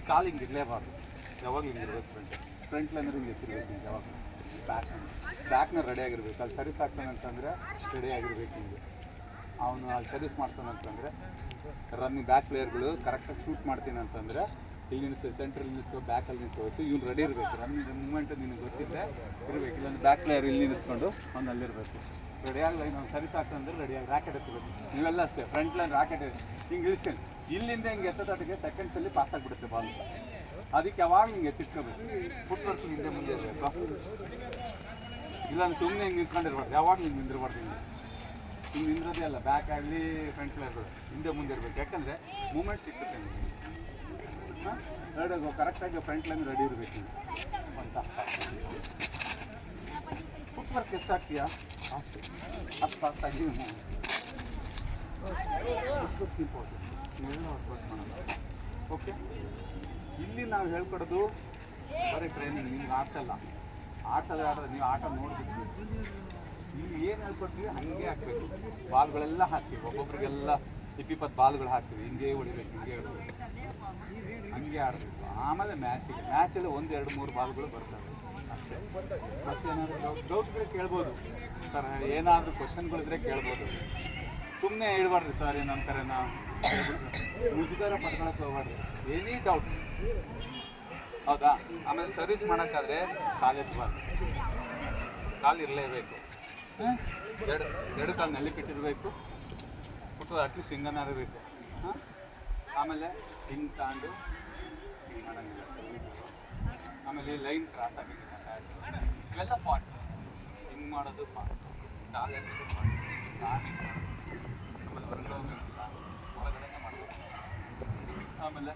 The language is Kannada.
ಕಾಲು ಹಿಂಗೆ ಇರಲೇಬಾರ್ದು, ಯಾವಾಗ ಹಿಂಗೆ ಇರಬೇಕು. ಫ್ರಂಟ್ ಲೈನರ್ ಹಿಂಗೆ ಎತ್ತಿರ್ಬೇಕು, ಹಿಂಗೆ ಯಾವಾಗ ಬ್ಯಾಕ್ನ ರೆಡಿ ಆಗಿರ್ಬೇಕು. ಅಲ್ಲಿ ಸರ್ವಿಸ್ ಆಗ್ತಾನಂತಂದರೆ ರೆಡಿ ಆಗಿರ್ಬೇಕು. ಹಿಂಗೆ ಅವನು ಅಲ್ಲಿ ಸರ್ವಿಸ್ ಮಾಡ್ತಾನಂತಂದರೆ ರನ್ನಿಂಗ್ ಬ್ಯಾಕ್ ಪ್ಲೇಯರ್ಗಳು ಕರೆಕ್ಟಾಗಿ ಶೂಟ್ ಮಾಡ್ತೀನಿ ಅಂತಂದರೆ ಇಲ್ಲಿ ನಿಲ್ಲಿಸ್ಬೇಕು, ಸೆಂಟ್ರಲ್ಲಿ ನಿಲ್ಲಿಸ್ಕೋ, ಬ್ಯಾಕಲ್ಲಿ ನಿಲ್ಲಿಸ್ಕೋಬೇಕು. ಇವ್ನು ರೆಡಿ ಇರಬೇಕು, ರನ್ನಿಂಗ್ ಮೂಮೆಂಟ್ ನಿನಗೆ ಗೊತ್ತಿದ್ದರೆ ಇರಬೇಕು. ಇಲ್ಲಾಂದ್ರೆ ಬ್ಯಾಕ್ ಪ್ಲೇಯರ್ ಇಲ್ಲಿ ನಿಲ್ಲಿಸ್ಕೊಂಡು ಅವ್ನು ಅಲ್ಲಿರಬೇಕು. ರೆಡಿಯಾಗಿ ನಾವು ಸರ್ವಿಸ್ ಆಗ್ತಂದ್ರೆ ರೆಡಿಯಾಗಿ ರಾಕೆಟ್ ಎತ್ತಬೇಕು. ನೀವೆಲ್ಲ ಅಷ್ಟೇ ಫ್ರಂಟ್ ಲೈನ್ ರಾಕೆಟ್ ಹಿಂಗೆ ಇಳಿಸ್ಕೊಂಡು ಇಲ್ಲಿಂದ ಹಿಂಗೆ ಎತ್ತದಾಟಿಗೆ ಸೆಕೆಂಡ್ಸಲ್ಲಿ ಪಾಸ್ ಆಗಿಬಿಡುತ್ತೆ ಬಾಲ್. ಅದಕ್ಕೆ ಯಾವಾಗ ಹಿಂಗೆ ಎತ್ತಿಟ್ಕೋಬೇಕು. ಫುಟ್ ವರ್ಕ್ ಹಿಂದೆ ಮುಂದೆ ಇರಬೇಕು. ಇಲ್ಲಾಂದ್ರೆ ಸುಮ್ಮನೆ ಹಿಂಗೆ ನಿಂತ್ಕೊಂಡಿರ್ಬಾರ್ದು, ಯಾವಾಗ ಹಿಂಗೆ ನಿಂದಿರ್ಬಾರ್ದು. ಹಿಂಗೆ ನಿಂದ್ರದೇ ಅಲ್ಲ, ಬ್ಯಾಕ್ ಆಗಲಿ ಫ್ರಂಟ್ ಪ್ಲೇಯರ್ಗಳು ಹಿಂದೆ ಮುಂದೆ ಇರಬೇಕು. ಯಾಕಂದರೆ ಮೂಮೆಂಟ್ ಸಿಗ್ತದೆ ನಿಮಗೆ. ಎರಡು ಕರೆಕ್ಟಾಗಿ ಫ್ರಂಟ್ ಲೈನ್ ರೆಡಿ ಇರಬೇಕು ಅಂತ. ಫುಟ್ ವರ್ಕ್ ಎಷ್ಟಾಗ್ತೀಯಾ ಅಷ್ಟು ಫಾಸ್ಟಾಗಿ ಓಕೆ. ಇಲ್ಲಿ ನಾವು ಹೇಳ್ಕೊಡೋದು ಬರೀ ಟ್ರೈನಿಂಗ್, ನಿಮ್ಗೆ ಆಡ್ಸಲ್ಲ. ಆಡ್ಸೋದು ನೀವು ಆಟ ನೋಡ್ಬಿಟ್ಟು ಇಲ್ಲಿ ಏನು ಹೇಳ್ಕೊಡ್ತೀವಿ ಹಾಗೆ ಹಾಕಬೇಕು. ಬಾಲ್ಗಳೆಲ್ಲ ಹಾಕ್ತೀವಿ, ಒಬ್ಬೊಬ್ರಿಗೆಲ್ಲ 20 ಬಾಲ್ಗಳು ಹಾಕ್ತೀವಿ. ಹಿಂಗೆ ಹೊಡಿಬೇಕು, ಹಿಂಗೆ ಹೊಡಿಬೇಕು, ಹಂಗೆ ಆಡಬೇಕು. ಆಮೇಲೆ ಮ್ಯಾಚಲ್ಲಿ 1, 2, 3 ಬಾಲ್ಗಳು ಬರ್ತವೆ ಅಷ್ಟೇ. ಮತ್ತೇನಾದರೂ ಡೌಟ್ಗಳು ಕೇಳ್ಬೋದು ಸರ್, ಏನಾದರೂ ಕ್ವಶನ್ಗಳಿದ್ರೆ ಕೇಳ್ಬೋದು. ಸುಮ್ಮನೆ ಹೇಳ್ಬಾರ್ದು ಸರ್ ಏನಂತಾರೆ, ನಾವು ಮುಜುಗರ ಪಡ್ಕೊಳಕ್ಕೆ ಹೋಗ್ಬಾರ್ದು. ಎನಿ ಡೌಟ್ಸ್, ಹೌದಾ? ಆಮೇಲೆ ಸರ್ವಿಸ್ ಮಾಡೋಕ್ಕಾದ್ರೆ ಕಾಲೆತ್ತಬಾರ್ದು, ಕಾಲು ಇರಲೇಬೇಕು. ಎರಡು ಕಾಲು ನೆಲ್ಲಿಕ್ಕಿಟ್ಟಿರಬೇಕು, ಹುಟ್ಟು ಅಟ್ಲೀಸ್ಟ್ ಹಿಂಗನಾರು ಬೇಕು. ಆಮೇಲೆ ಹಿಂಗೆ ತಗೊಂಡು ಹಿಂಗೆ ಮಾಡೋಂಗಿಲ್ಲ. ಆಮೇಲೆ ಲೈನ್ ಕ್ರಾಸ್ ಆಗಿದೆ ಇವೆಲ್ಲ ಫಾಲ್ಟ್. ಹಿಂಗೆ ಮಾಡೋದು ಫಾಲ್ಟ್, ಕಾಲು ಎತ್ತೋದು ಫಾಲ್ಟ್, ಆಮೇಲೆ ಹೊರಗಡೆ ಹೋಗೋದಿಲ್ಲ, ಒಳಗಡೆನೇ ಮಾಡಬೇಕು. ಆಮೇಲೆ